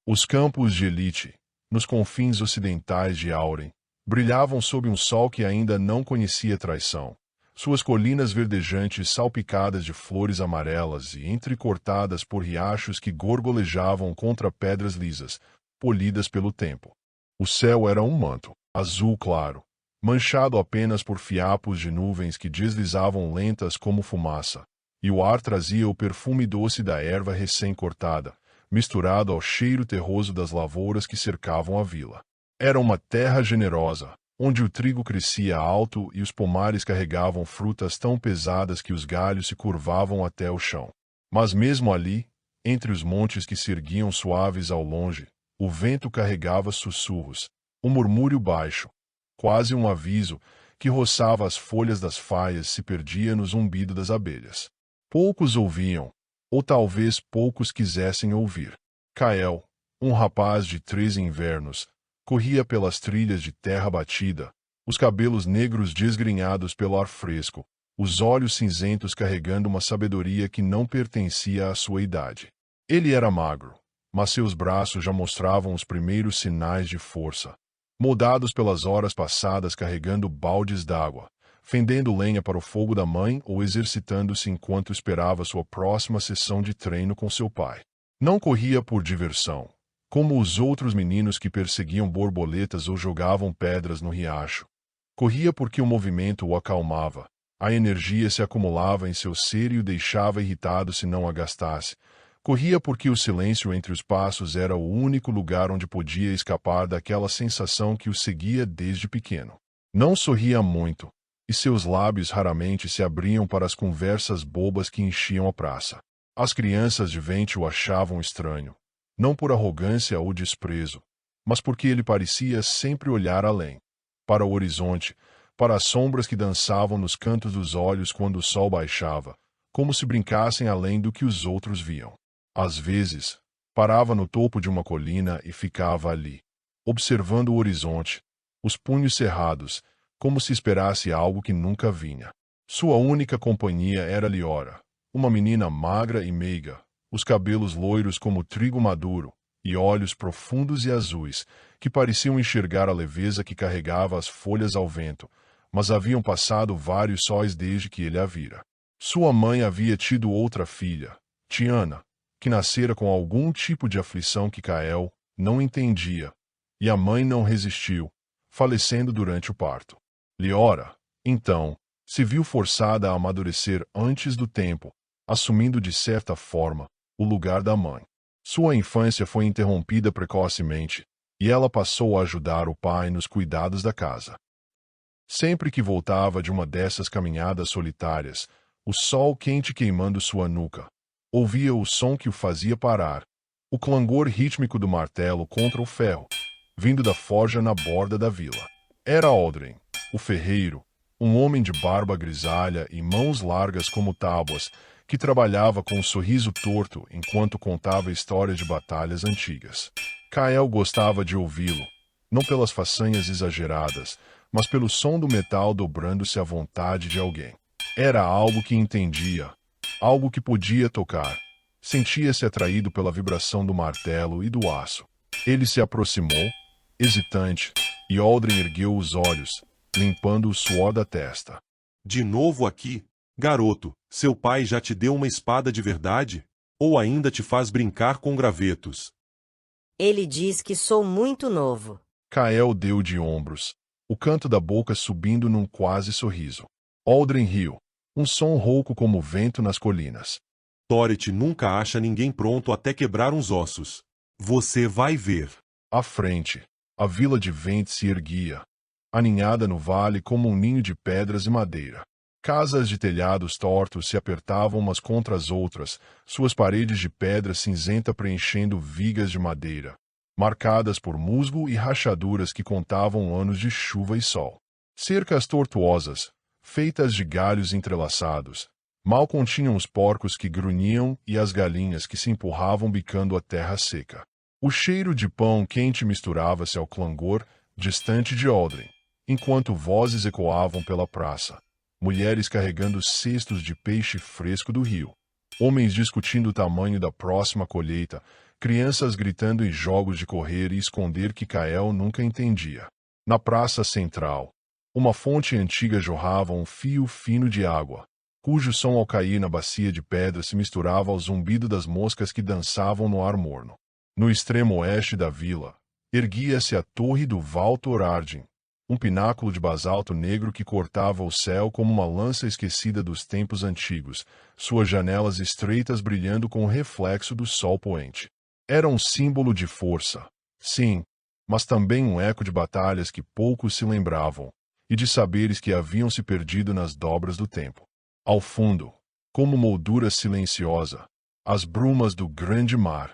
Os campos de Elite, nos confins ocidentais de Auren, brilhavam sob um sol que ainda não conhecia traição. Suas colinas verdejantes salpicadas de flores amarelas e entrecortadas por riachos que gorgolejavam contra pedras lisas, polidas pelo tempo. O céu era um manto, azul claro, manchado apenas por fiapos de nuvens que deslizavam lentas como fumaça, e o ar trazia o perfume doce da erva recém-cortada, misturado ao cheiro terroso das lavouras que cercavam a vila. Era uma terra generosa, onde o trigo crescia alto e os pomares carregavam frutas tão pesadas que os galhos se curvavam até o chão. Mas mesmo ali, entre os montes que se erguiam suaves ao longe, o vento carregava sussurros, um murmúrio baixo, quase um aviso, que roçava as folhas das faias e se perdia no zumbido das abelhas. Poucos ouviam, ou talvez poucos quisessem ouvir. Kael, um rapaz de 13 invernos, corria pelas trilhas de terra batida, os cabelos negros desgrenhados pelo ar fresco, os olhos cinzentos carregando uma sabedoria que não pertencia à sua idade. Ele era magro, mas seus braços já mostravam os primeiros sinais de força, moldados pelas horas passadas carregando baldes d'água, fendendo lenha para o fogo da mãe ou exercitando-se enquanto esperava sua próxima sessão de treino com seu pai. Não corria por diversão, como os outros meninos que perseguiam borboletas ou jogavam pedras no riacho. Corria porque o movimento o acalmava, a energia se acumulava em seu ser e o deixava irritado se não a gastasse. Corria porque o silêncio entre os passos era o único lugar onde podia escapar daquela sensação que o seguia desde pequeno. Não sorria muito, e seus lábios raramente se abriam para as conversas bobas que enchiam a praça. As crianças de Vente o achavam estranho, não por arrogância ou desprezo, mas porque ele parecia sempre olhar além, para o horizonte, para as sombras que dançavam nos cantos dos olhos quando o sol baixava, como se brincassem além do que os outros viam. Às vezes, parava no topo de uma colina e ficava ali, observando o horizonte, os punhos cerrados, como se esperasse algo que nunca vinha. Sua única companhia era Liora, uma menina magra e meiga, os cabelos loiros como trigo maduro, e olhos profundos e azuis, que pareciam enxergar a leveza que carregava as folhas ao vento, mas haviam passado vários sóis desde que ele a vira. Sua mãe havia tido outra filha, Tiana, que nascera com algum tipo de aflição que Kael não entendia, e a mãe não resistiu, falecendo durante o parto. Liora, então, se viu forçada a amadurecer antes do tempo, assumindo de certa forma o lugar da mãe. Sua infância foi interrompida precocemente, e ela passou a ajudar o pai nos cuidados da casa. Sempre que voltava de uma dessas caminhadas solitárias, o sol quente queimando sua nuca, ouvia o som que o fazia parar, o clangor rítmico do martelo contra o ferro, vindo da forja na borda da vila. Era Aldrin, o ferreiro, um homem de barba grisalha e mãos largas como tábuas, que trabalhava com um sorriso torto enquanto contava histórias de batalhas antigas. Kael gostava de ouvi-lo, não pelas façanhas exageradas, mas pelo som do metal dobrando-se à vontade de alguém. Era algo que entendia, algo que podia tocar. Sentia-se atraído pela vibração do martelo e do aço. Ele se aproximou, hesitante, e Aldrin ergueu os olhos, limpando o suor da testa. De novo aqui? Garoto, seu pai já te deu uma espada de verdade? Ou ainda te faz brincar com gravetos? Ele diz que sou muito novo. Kael deu de ombros, o canto da boca subindo num quase sorriso. Aldrin riu, um som rouco como o vento nas colinas. Thorit nunca acha ninguém pronto até quebrar uns ossos. Você vai ver. À frente, a vila de Vente se erguia, aninhada no vale como um ninho de pedras e madeira. Casas de telhados tortos se apertavam umas contra as outras, suas paredes de pedra cinzenta preenchendo vigas de madeira, marcadas por musgo e rachaduras que contavam anos de chuva e sol. Cercas tortuosas, feitas de galhos entrelaçados, mal continham os porcos que grunhiam e as galinhas que se empurravam bicando a terra seca. O cheiro de pão quente misturava-se ao clangor distante de Aldrin, enquanto vozes ecoavam pela praça. Mulheres carregando cestos de peixe fresco do rio. Homens discutindo o tamanho da próxima colheita, crianças gritando em jogos de correr e esconder que Kael nunca entendia. Na praça central, uma fonte antiga jorrava um fio fino de água, cujo som ao cair na bacia de pedra se misturava ao zumbido das moscas que dançavam no ar morno. No extremo oeste da vila, erguia-se a torre do Valtor Ardin, um pináculo de basalto negro que cortava o céu como uma lança esquecida dos tempos antigos, suas janelas estreitas brilhando com o reflexo do sol poente. Era um símbolo de força, sim, mas também um eco de batalhas que poucos se lembravam, e de saberes que haviam se perdido nas dobras do tempo. Ao fundo, como moldura silenciosa, as brumas do grande mar,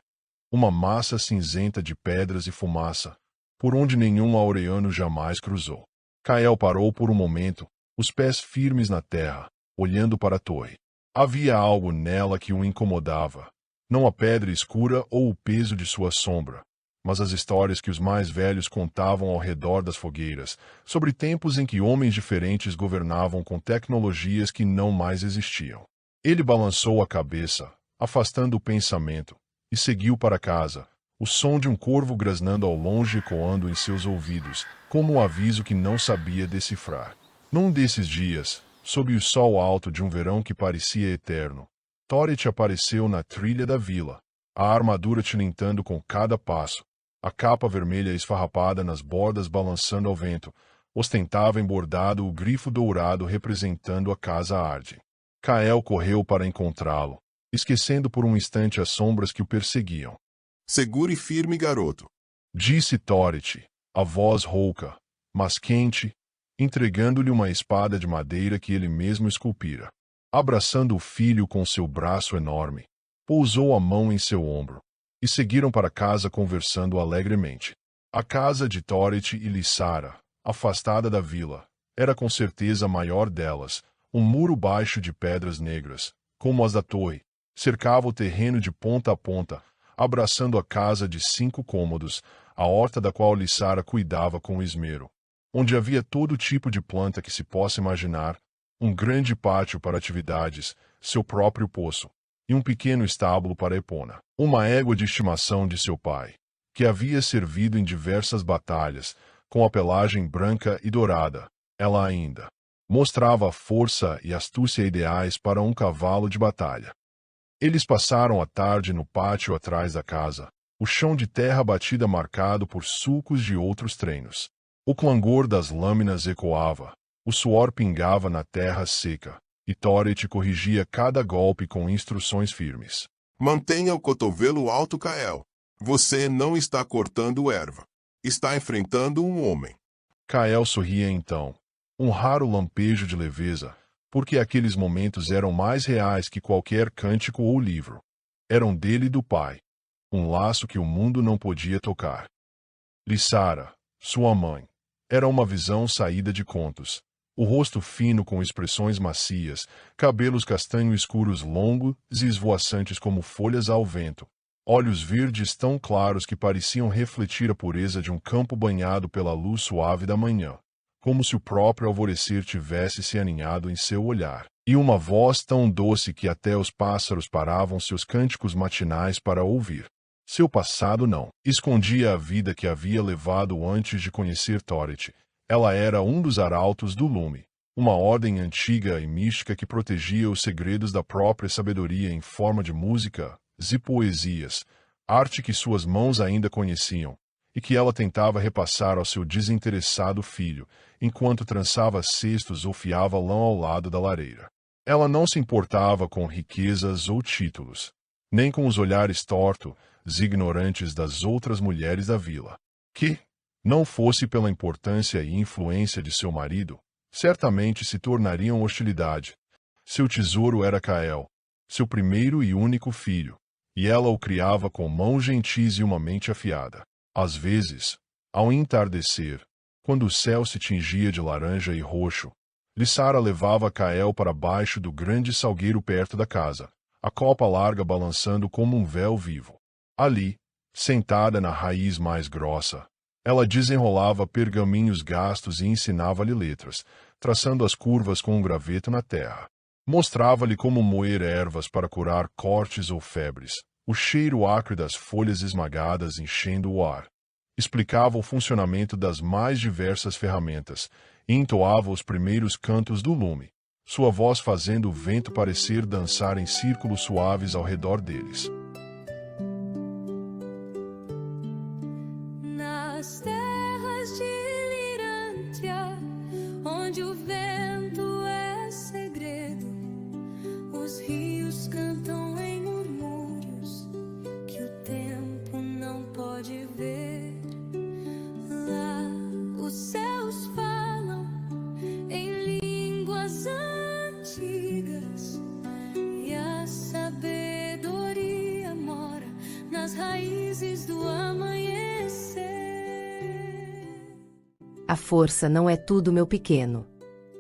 uma massa cinzenta de pedras e fumaça, por onde nenhum aureano jamais cruzou. Kael parou por um momento, os pés firmes na terra, olhando para a torre. Havia algo nela que o incomodava, não a pedra escura ou o peso de sua sombra, mas as histórias que os mais velhos contavam ao redor das fogueiras, sobre tempos em que homens diferentes governavam com tecnologias que não mais existiam. Ele balançou a cabeça, afastando o pensamento, e seguiu para casa, o som de um corvo grasnando ao longe ecoando em seus ouvidos, como um aviso que não sabia decifrar. Num desses dias, sob o sol alto de um verão que parecia eterno, Torit apareceu na trilha da vila, a armadura tilintando com cada passo, a capa vermelha esfarrapada nas bordas balançando ao vento, ostentava embordado o grifo dourado representando a casa Ardin. Kael correu para encontrá-lo, esquecendo por um instante as sombras que o perseguiam. Segure firme, garoto, Disse Torit, a voz rouca, mas quente, entregando-lhe uma espada de madeira que ele mesmo esculpira. Abraçando o filho com seu braço enorme, pousou a mão em seu ombro, e seguiram para casa conversando alegremente. A casa de Torit e Lissara, afastada da vila, era com certeza a maior delas, um muro baixo de pedras negras, como as da torre, cercava o terreno de ponta a ponta, abraçando a casa de 5 cômodos, a horta da qual Lissara cuidava com esmero, onde havia todo tipo de planta que se possa imaginar, um grande pátio para atividades, seu próprio poço, e um pequeno estábulo para Epona, uma égua de estimação de seu pai, que havia servido em diversas batalhas, com a pelagem branca e dourada. Ela ainda mostrava a força e astúcia ideais para um cavalo de batalha. Eles passaram a tarde no pátio atrás da casa, o chão de terra batida marcado por sulcos de outros treinos. O clangor das lâminas ecoava, o suor pingava na terra seca, e Torit corrigia cada golpe com instruções firmes. mantenha o cotovelo alto, Kael. Você não está cortando erva. Está enfrentando um homem. Kael sorria então, um raro lampejo de leveza, porque aqueles momentos eram mais reais que qualquer cântico ou livro. Eram dele e do pai, um laço que o mundo não podia tocar. Lissara, sua mãe, era uma visão saída de contos. O rosto fino com expressões macias, cabelos castanho escuros longos e esvoaçantes como folhas ao vento, olhos verdes tão claros que pareciam refletir a pureza de um campo banhado pela luz suave da manhã, como se o próprio alvorecer tivesse se aninhado em seu olhar, e uma voz tão doce que até os pássaros paravam seus cânticos matinais para ouvir. Seu passado não escondia a vida que havia levado antes de conhecer Torit. Ela era um dos arautos do lume, uma ordem antiga e mística que protegia os segredos da própria sabedoria em forma de música e poesias, arte que suas mãos ainda conheciam, e que ela tentava repassar ao seu desinteressado filho, enquanto trançava cestos ou fiava lã ao lado da lareira. Ela não se importava com riquezas ou títulos, nem com os olhares tortos e ignorantes das outras mulheres da vila, que, não fosse pela importância e influência de seu marido, certamente se tornariam hostilidade. Seu tesouro era Kael, seu primeiro e único filho, e ela o criava com mãos gentis e uma mente afiada. Às vezes, ao entardecer, quando o céu se tingia de laranja e roxo, Lissara levava Kael para baixo do grande salgueiro perto da casa, a copa larga balançando como um véu vivo. Ali, sentada na raiz mais grossa, ela desenrolava pergaminhos gastos e ensinava-lhe letras, traçando as curvas com um graveto na terra. Mostrava-lhe como moer ervas para curar cortes ou febres, o cheiro acre das folhas esmagadas enchendo o ar. Explicava o funcionamento das mais diversas ferramentas e entoava os primeiros cantos do lume, sua voz fazendo o vento parecer dançar em círculos suaves ao redor deles. Nas terras de Lirântia, onde o vento é segredo, os rios cantam em murmúrios que o tempo não pode ver. Lá os céus falam em línguas antigas e a sabedoria mora nas raízes do amanhecer. A força não é tudo, meu pequeno.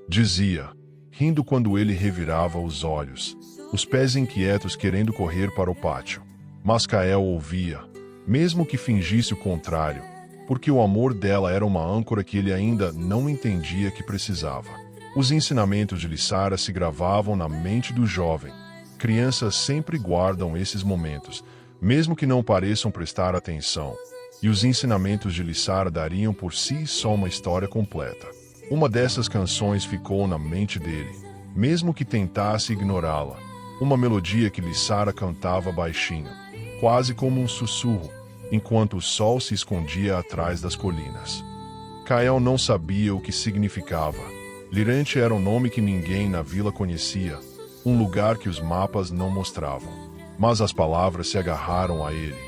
Dizia, rindo quando ele revirava os olhos, os pés inquietos querendo correr para o pátio. Mas Kael ouvia, mesmo que fingisse o contrário, porque o amor dela era uma âncora que ele ainda não entendia que precisava. Os ensinamentos de Lissara se gravavam na mente do jovem. Crianças sempre guardam esses momentos, mesmo que não pareçam prestar atenção, e os ensinamentos de Lissara dariam por si só uma história completa. Uma dessas canções ficou na mente dele, mesmo que tentasse ignorá-la. Uma melodia que Lissara cantava baixinho, quase como um sussurro, enquanto o sol se escondia atrás das colinas. Kael não sabia o que significava. Lirante era um nome que ninguém na vila conhecia, um lugar que os mapas não mostravam. Mas as palavras se agarraram a ele,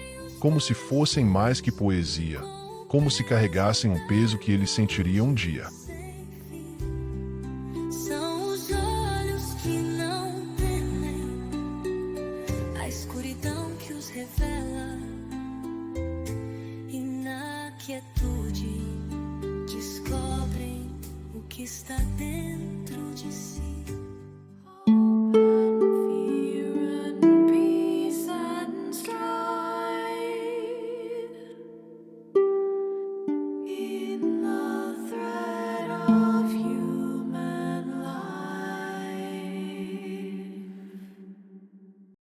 como se fossem mais que poesia, como se carregassem um peso que ele sentiria um dia. São os olhos que não temem, a escuridão que os revela, e na quietude descobrem o que está dentro de si.